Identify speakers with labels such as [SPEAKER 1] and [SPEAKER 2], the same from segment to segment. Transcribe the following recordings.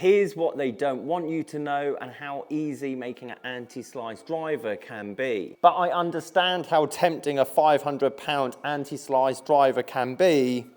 [SPEAKER 1] Here's what they don't want you to know and how easy making an anti-slice driver can be. But I understand how tempting a £500 anti-slice driver can be,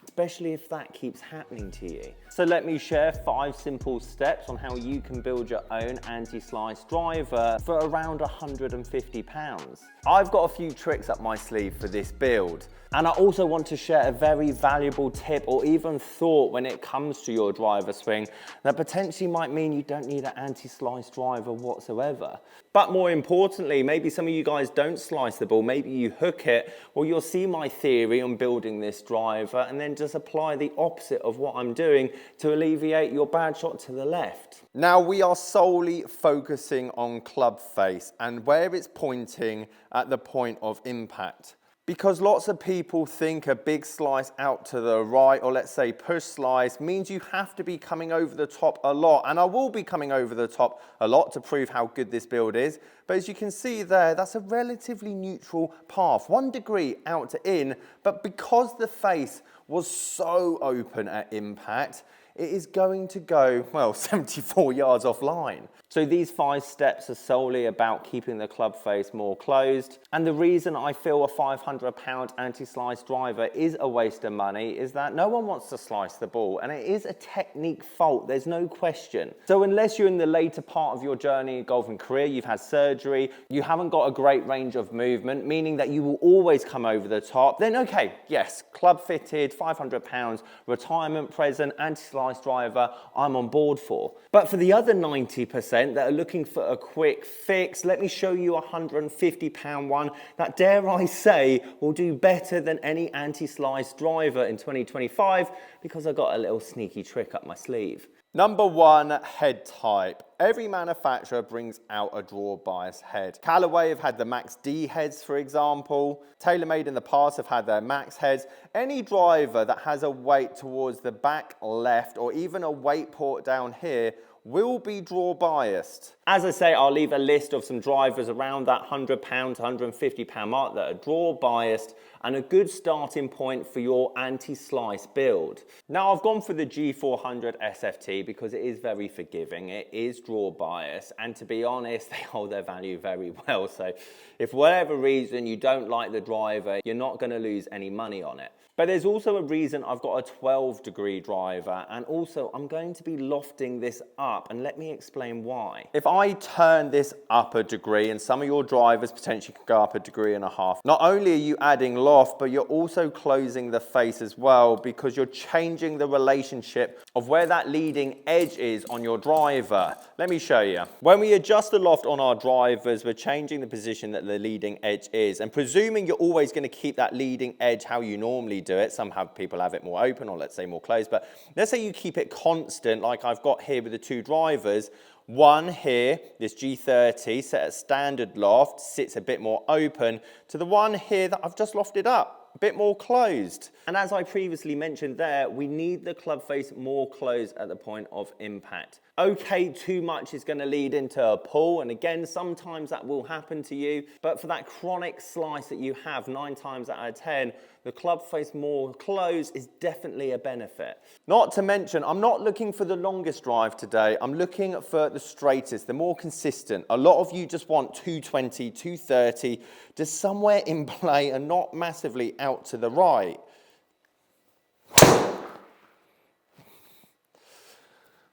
[SPEAKER 1] especially if that keeps happening to you. So let me share 5 simple steps on how you can build your own anti-slice driver for around £150. I've got a few tricks up my sleeve for this build. And I also want to share a very valuable tip or even thought when it comes to your driver swing that potentially might mean you don't need an anti-slice driver whatsoever. But more importantly, maybe some of you guys don't slice the ball, maybe you hook it. Well, you'll see my theory on building this driver and then just apply the opposite of what I'm doing to alleviate your bad shot to the left. Now we are solely focusing on club face and where it's pointing at the point of impact. Because lots of people think a big slice out to the right, or let's say push slice, means you have to be coming over the top a lot. And I will be coming over the top a lot to prove how good this build is. But as you can see there, that's a relatively neutral path, 1 degree out to in. But because the face was so open at impact, it is going to go, well, 74 yards offline. So these 5 steps are solely about keeping the club face more closed. And the reason I feel a £500 anti-slice driver is a waste of money is that no one wants to slice the ball. And it is a technique fault, there's no question. So unless you're in the later part of your journey golfing career, you've had surgery, you haven't got a great range of movement, meaning that you will always come over the top, then okay, yes, club fitted, £500, retirement present, anti-slice driver, I'm on board for. But for the other 90% that are looking for a quick fix, let me show you a £150 one that, dare I say, will do better than any anti-slice driver in 2025 because I got a little sneaky trick up my sleeve. Number 1, head type. Every manufacturer brings out a draw bias head. Callaway have had the Max D heads, for example. TaylorMade in the past have had their Max heads. Any driver that has a weight towards the back left or even a weight port down here will be draw biased. As I say, I'll leave a list of some drivers around that £100 to £150 mark that are draw biased and a good starting point for your anti-slice build. Now I've gone for the G400 SFT because it is very forgiving, it is draw bias, and to be honest, they hold their value very well. So if for whatever reason you don't like the driver, you're not going to lose any money on it. But there's also a reason I've got a 12 degree driver, and also I'm going to be lofting this up, and let me explain why. If I turn this up a degree, and some of your drivers potentially can go up 1.5 degrees, not only are you adding loft, but you're also closing the face as well because you're changing the relationship of where that leading edge is on your driver. Let me show you. When we adjust the loft on our drivers, we're changing the position that the leading edge is, and presuming you're always going to keep that leading edge how you normally do it. Some people have it more open, or let's say more closed, but let's say you keep it constant like I've got here with the 2 drivers. One here, this G30 set at standard loft, sits a bit more open to the one here that I've just lofted up, a bit more closed. And as I previously mentioned there, we need the club face more closed at the point of impact. Okay, too much is going to lead into a pull, and again, sometimes that will happen to you, but for that chronic slice that you have 9 times out of 10, the club face more closed is definitely a benefit. Not to mention, I'm not looking for the longest drive today, I'm looking for the straightest, the more consistent. A lot of you just want 220, 230, just somewhere in play and not massively out to the right.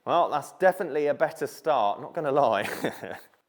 [SPEAKER 1] Well, that's definitely a better start, not going to lie.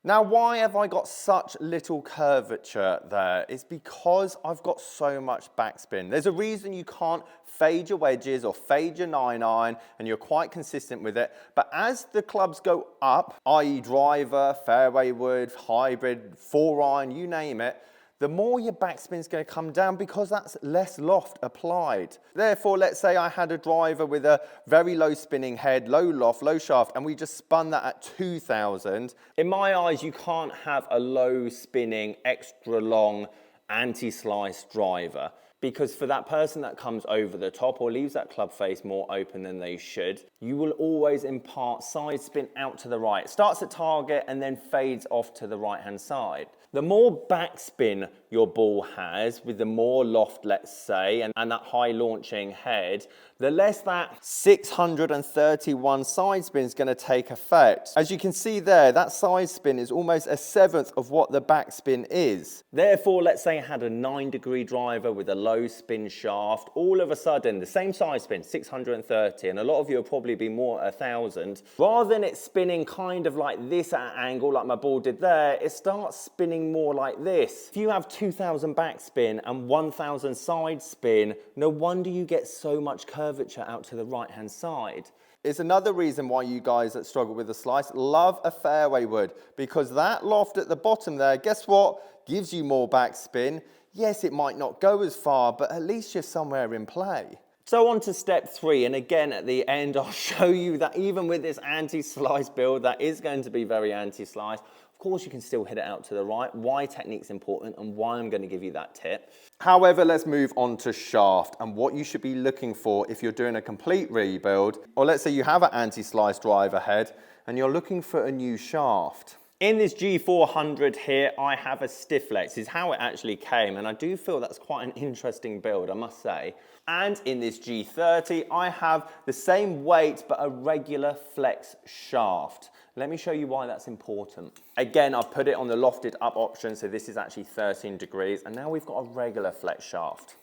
[SPEAKER 1] Now, why have I got such little curvature there? It's because I've got so much backspin. There's a reason you can't fade your wedges or fade your 9-iron, and you're quite consistent with it. But as the clubs go up, i.e. driver, fairway wood, hybrid, 4-iron, you name it, the more your backspin is going to come down because that's less loft applied. Therefore, let's say I had a driver with a very low spinning head, low loft, low shaft, and we just spun that at 2,000. In my eyes, you can't have a low spinning, extra long anti-slice driver, because for that person that comes over the top or leaves that club face more open than they should, you will always impart side spin out to the right. It starts at target and then fades off to the right-hand side. The more backspin your ball has, with the more loft, let's say, and that high launching head, the less that 631 side spin is going to take effect. As you can see there, that side spin is almost a seventh of what the backspin is. Therefore, let's say I had a 9-degree driver with a low spin shaft. All of a sudden, the same side spin, 630, and a lot of you will probably be more at 1,000. Rather than it spinning kind of like this at an angle, like my ball did there, it starts spinning more like this. If you have 2,000 backspin and 1,000 side spin, no wonder you get so much curvature out to the right-hand side. It's another reason why you guys that struggle with the slice love a fairway wood, because that loft at the bottom there, guess what? Gives you more backspin. Yes, it might not go as far, but at least you're somewhere in play. So on to step 3, and again at the end I'll show you that even with this anti-slice build that is going to be very anti-slice, of course you can still hit it out to the right, why technique's important and why I'm going to give you that tip. However, let's move on to shaft and what you should be looking for if you're doing a complete rebuild, or let's say you have an anti-slice driver head and you're looking for a new shaft. In this G400 here, I have a Stifflex. This is how it actually came, and I do feel that's quite an interesting build, I must say. And in this G30, I have the same weight, but a regular flex shaft. Let me show you why that's important. Again, I've put it on the lofted up option, so this is actually 13 degrees, and now we've got a regular flex shaft.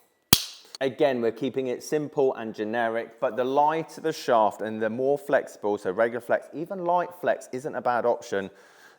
[SPEAKER 1] Again, we're keeping it simple and generic, but the lighter the shaft and the more flexible, so regular flex, even light flex isn't a bad option,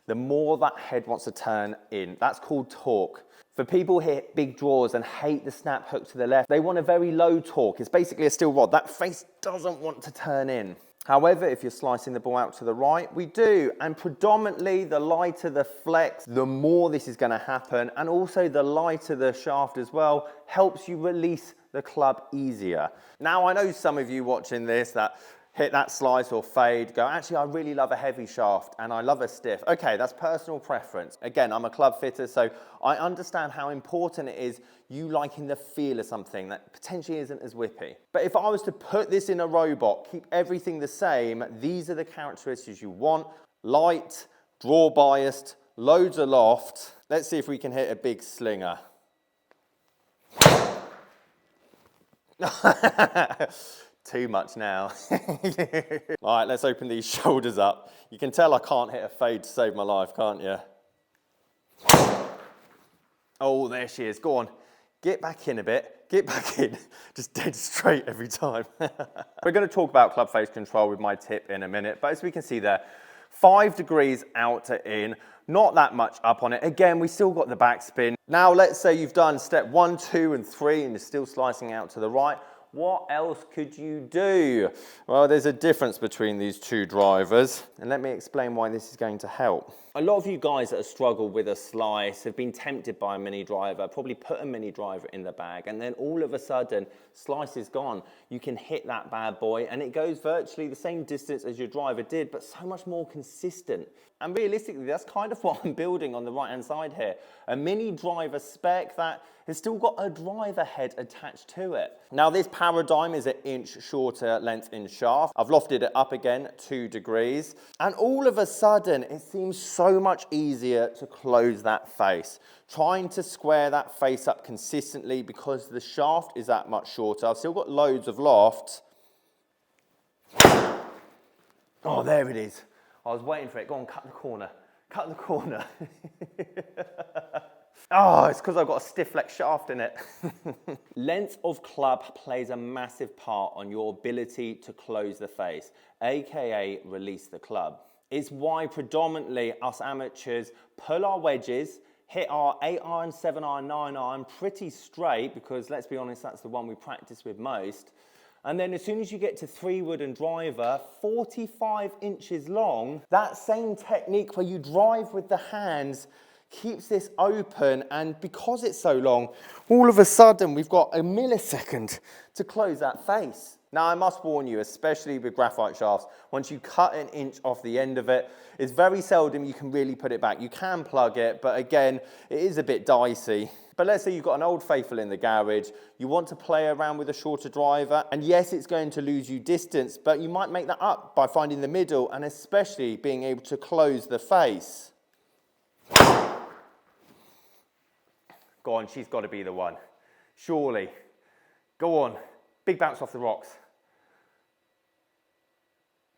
[SPEAKER 1] the more that head wants to turn in. That's called torque. For people who hit big draws and hate the snap hook to the left, they want a very low torque. It's basically a steel rod. That face doesn't want to turn in. However, if you're slicing the ball out to the right, we do. And predominantly, the lighter the flex, the more this is going to happen. And also the lighter the shaft as well helps you release the club easier. Now, I know some of you watching this that hit that slice or fade, go, actually, I really love a heavy shaft and I love a stiff. Okay, that's personal preference. Again, I'm a club fitter, so I understand how important it is you liking the feel of something that potentially isn't as whippy. But if I was to put this in a robot, keep everything the same, these are the characteristics you want. Light, draw biased, loads of loft. Let's see if we can hit a big slinger. Too much now. All right, let's open these shoulders up. You can tell I can't hit a fade to save my life, can't you? Oh, there she is. Go on. Get back in a bit. Get back in. Just dead straight every time. We're going to talk about club face control with my tip in a minute, but as we can see there, 5 degrees out to in, not that much up on it. Again, we still got the backspin. Now, let's say you've done step 1, 2, and 3, and you're still slicing out to the right. What else could you do? Well, there's a difference between these two drivers, and let me explain why this is going to help. A lot of you guys that have struggled with a slice have been tempted by a mini driver, probably put a mini driver in the bag, and then all of a sudden, slice is gone. You can hit that bad boy, and it goes virtually the same distance as your driver did, but so much more consistent. And realistically, that's kind of what I'm building on the right-hand side here. A mini driver spec that has still got a driver head attached to it. Now, this paradigm is an inch shorter length in shaft. I've lofted it up again 2 degrees. And all of a sudden, it seems so much easier to close that face. Trying to square that face up consistently because the shaft is that much shorter. I've still got loads of loft. Oh, there it is. I was waiting for it. Go on, cut the corner. Cut the corner. Oh, it's because I've got a Stifflex shaft in it. Length of club plays a massive part on your ability to close the face, aka release the club. It's why predominantly us amateurs pull our wedges, hit our 8 iron, 7 iron, 9 iron pretty straight, because let's be honest, that's the one we practice with most. And then as soon as you get to 3-wood and driver, 45 inches long, that same technique where you drive with the hands keeps this open, and because it's so long, all of a sudden we've got a millisecond to close that face. Now, I must warn you, especially with graphite shafts, once you cut an inch off the end of it, it's very seldom you can really put it back. You can plug it, but again, it is a bit dicey. But let's say you've got an old faithful in the garage, you want to play around with a shorter driver, and yes, it's going to lose you distance, but you might make that up by finding the middle, and especially being able to close the face. Go on, she's got to be the one. Surely. Go on. Big bounce off the rocks.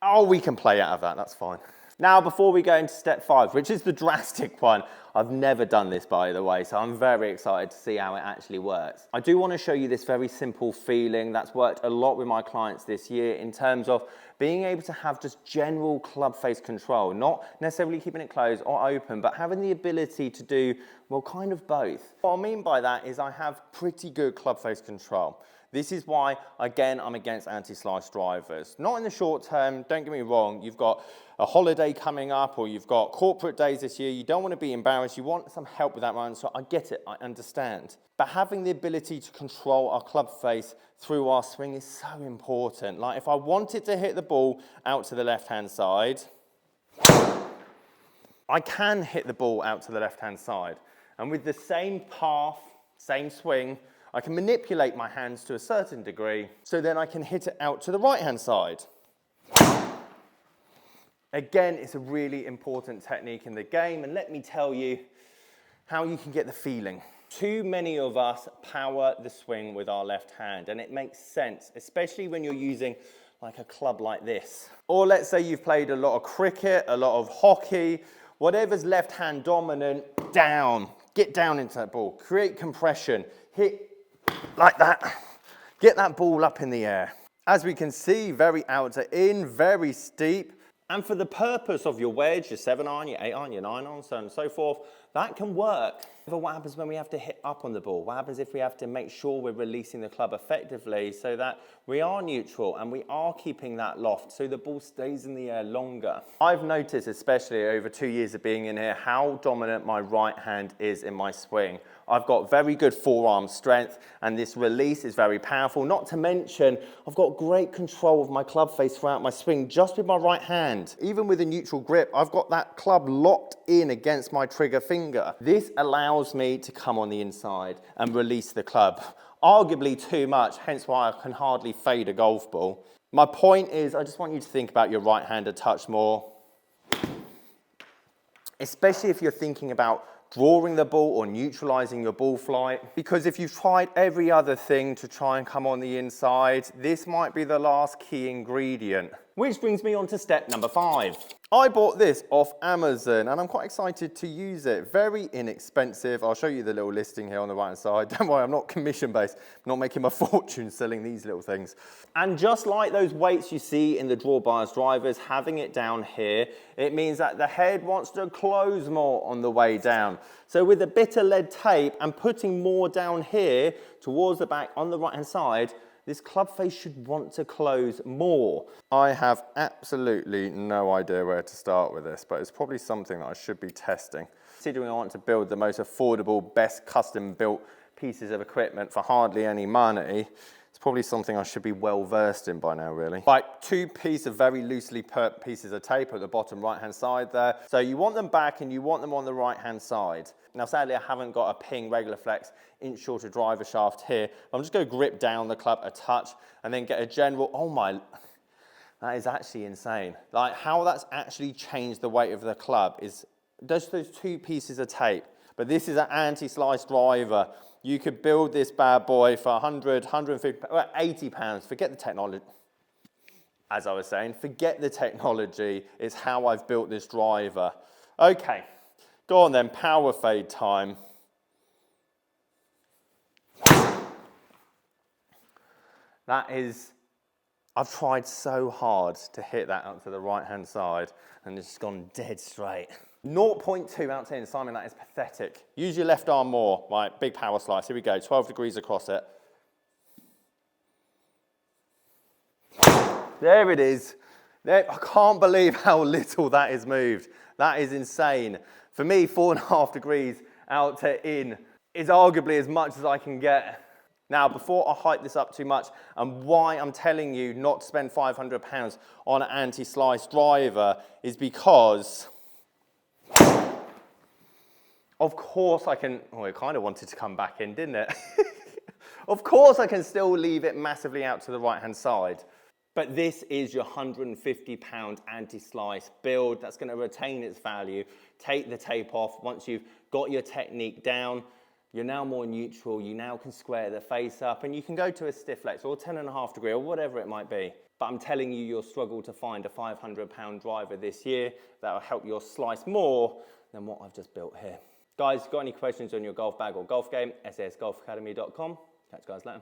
[SPEAKER 1] Oh, we can play out of that, that's fine. Now, before we go into step 5, which is the drastic one, I've never done this, by the way, so I'm very excited to see how it actually works. I do want to show you this very simple feeling that's worked a lot with my clients this year in terms of being able to have just general club face control, not necessarily keeping it closed or open, but having the ability to do, well, kind of both. What I mean by that is I have pretty good club face control. This is why, again, I'm against anti-slice drivers. Not in the short term, don't get me wrong, you've got a holiday coming up or you've got corporate days this year, you don't want to be embarrassed, you want some help with that run, so I get it, I understand. But having the ability to control our club face through our swing is so important. Like if I wanted to hit the ball out to the left-hand side, I can hit the ball out to the left-hand side. And with the same path, same swing, I can manipulate my hands to a certain degree, so then I can hit it out to the right-hand side. Again, it's a really important technique in the game, and let me tell you how you can get the feeling. Too many of us power the swing with our left hand, and it makes sense, especially when you're using like a club like this. Or let's say you've played a lot of cricket, a lot of hockey, whatever's left hand dominant, down. Get down into that ball, create compression, hit like that, get that ball up in the air. As we can see, very outer in, very steep. And for the purpose of your wedge, your 7-iron, your 8-iron, your 9-iron, so on and so forth, that can work. But what happens when we have to hit up on the ball? What happens if we have to make sure we're releasing the club effectively so that we are neutral and we are keeping that loft so the ball stays in the air longer? I've noticed, especially over 2 years of being in here, how dominant my right hand is in my swing. I've got very good forearm strength and this release is very powerful. Not to mention, I've got great control of my club face throughout my swing just with my right hand. Even with a neutral grip, I've got that club locked in against my trigger finger. This allows me to come on the inside and release the club. Arguably too much, hence why I can hardly fade a golf ball. My point is, I just want you to think about your right hand a touch more. Especially if you're thinking about drawing the ball or neutralizing your ball flight. Because if you've tried every other thing to try and come on the inside, this might be the last key ingredient. Which brings me on to step number 5. I bought this off Amazon and I'm quite excited to use it. Very inexpensive. I'll show you the little listing here on the right hand side. Don't worry, I'm not commission based. I'm not making my fortune selling these little things. And just like those weights you see in the draw bias drivers, having it down here, it means that the head wants to close more on the way down. So with the bitter lead tape and putting more down here towards the back on the right hand side, this club face should want to close more. I have absolutely no idea where to start with this, but it's probably something that I should be testing. Considering I want to build the most affordable, best custom built pieces of equipment for hardly any money, it's probably something I should be well versed in by now, really. Like 2 pieces of very loosely put pieces of tape at the bottom right hand side there. So you want them back and you want them on the right hand side. Now sadly I haven't got a Ping regular flex inch shorter driver shaft here. I'm just going to grip down the club a touch and then get a general, oh my, that is actually insane. Like how that's actually changed the weight of the club is just those 2 pieces of tape. But this is an anti-slice driver. You could build this bad boy for 100, 150, 80 pounds. Forget the technology. As I was saying, forget the technology. It's how I've built this driver. Okay, go on then, power fade time. That is, I've tried so hard to hit that up to the right-hand side and it's gone dead straight. 0.2 out of 10, Simon, that is pathetic. Use your left arm more. Right, big power slice. Here we go, 12 degrees across it. There it is. There, I can't believe how little that is moved. That is insane. For me, 4.5 degrees out to in is arguably as much as I can get. Now, before I hype this up too much, and why I'm telling you not to spend £500 on an anti-slice driver is because, of course I can, oh, it kind of wanted to come back in, didn't it? Of course I can still leave it massively out to the right-hand side. But this is your £150 anti-slice build that's going to retain its value. Take the tape off once you've got your technique down. You're now more neutral, you now can square the face up, and you can go to a stiff flex or 10.5 degree or whatever it might be. But I'm telling you, you'll struggle to find a 500-pound driver this year that will help your slice more than what I've just built here. Guys, got any questions on your golf bag or golf game, sasgolfacademy.com. Catch you guys later.